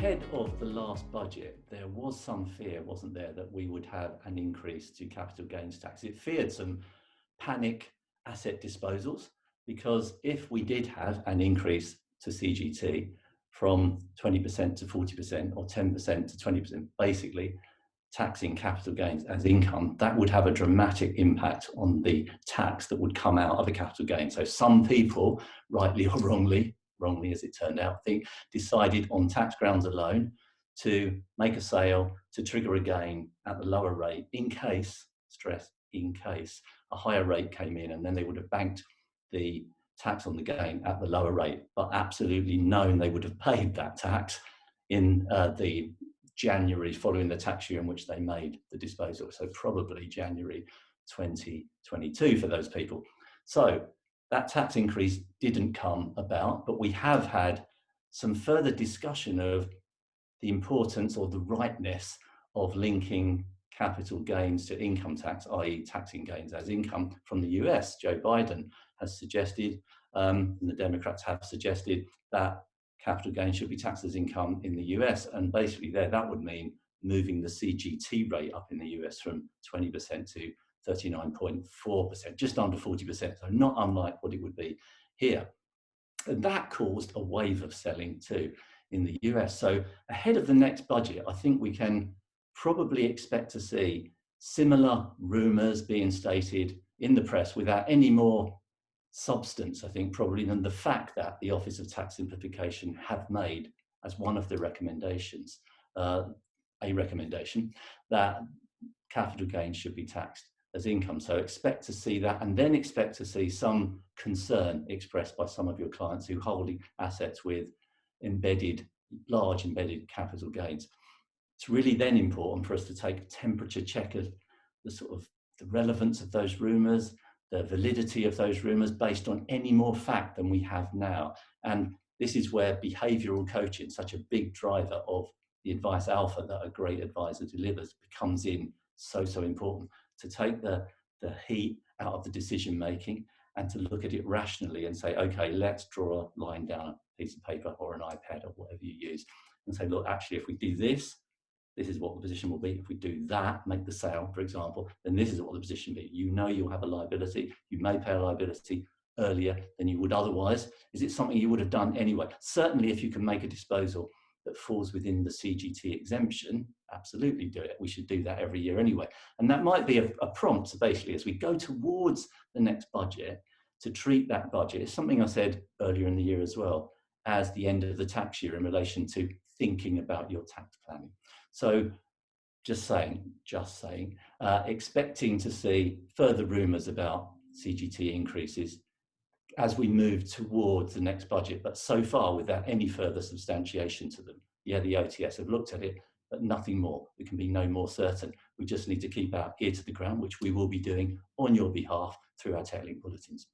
Ahead of the last budget, there was some fear, wasn't there, that we would have an increase to capital gains tax. It feared some panic asset disposals, because if we did have an increase to CGT from 20% to 40% or 10% to 20%, basically taxing capital gains as income, that would have a dramatic impact on the tax that would come out of a capital gain. So some people, rightly or wrongly as it turned out, decided on tax grounds alone to make a sale, to trigger a gain at the lower rate in case, stress, in case a higher rate came in, and then they would have banked the tax on the gain at the lower rate, but absolutely known they would have paid that tax in the January following the tax year in which they made the disposal. So probably January 2022 for those people. So that tax increase didn't come about, but we have had some further discussion of the importance or the rightness of linking capital gains to income tax, i.e. taxing gains as income from the US. Joe Biden has suggested, and the Democrats have suggested, that capital gains should be taxed as income in the US. And basically that would mean moving the CGT rate up in the US from 20% to 39.4%, just under 40%, so not unlike what it would be here. And that caused a wave of selling too in the US. So ahead of the next budget, I think we can probably expect to see similar rumours being stated in the press without any more substance, I think, probably than the fact that the Office of Tax Simplification have made as one of the recommendations, a recommendation that capital gains should be taxed as income. So expect to see that, and then expect to see some concern expressed by some of your clients who hold assets with large embedded capital gains. It's really then important for us to take a temperature check of the relevance of those rumours, the validity of those rumours based on any more fact than we have now. And this is where behavioural coaching, such a big driver of the advice alpha that a great advisor delivers, becomes so important, to take the heat out of the decision making and to look at it rationally and say, okay, let's draw a line down a piece of paper or an iPad or whatever you use and say, look, actually, if we do this, this is what the position will be. If we do that, make the sale, for example, then this is what the position will be. You know you'll have a liability. You may pay a liability earlier than you would otherwise. Is it something you would have done anyway? Certainly, if you can make a disposal that falls within the CGT exemption, absolutely do it. We should do that every year anyway. And that might be a prompt, so basically, as we go towards the next budget, to treat that budget, it's something I said earlier in the year as well, as the end of the tax year in relation to thinking about your tax planning. So just saying, expecting to see further rumours about CGT increases as we move towards the next budget, but so far without any further substantiation to them. Yeah, the OTS have looked at it, but nothing more. We can be no more certain. We just need to keep our ear to the ground, which we will be doing on your behalf through our Techlink bulletins.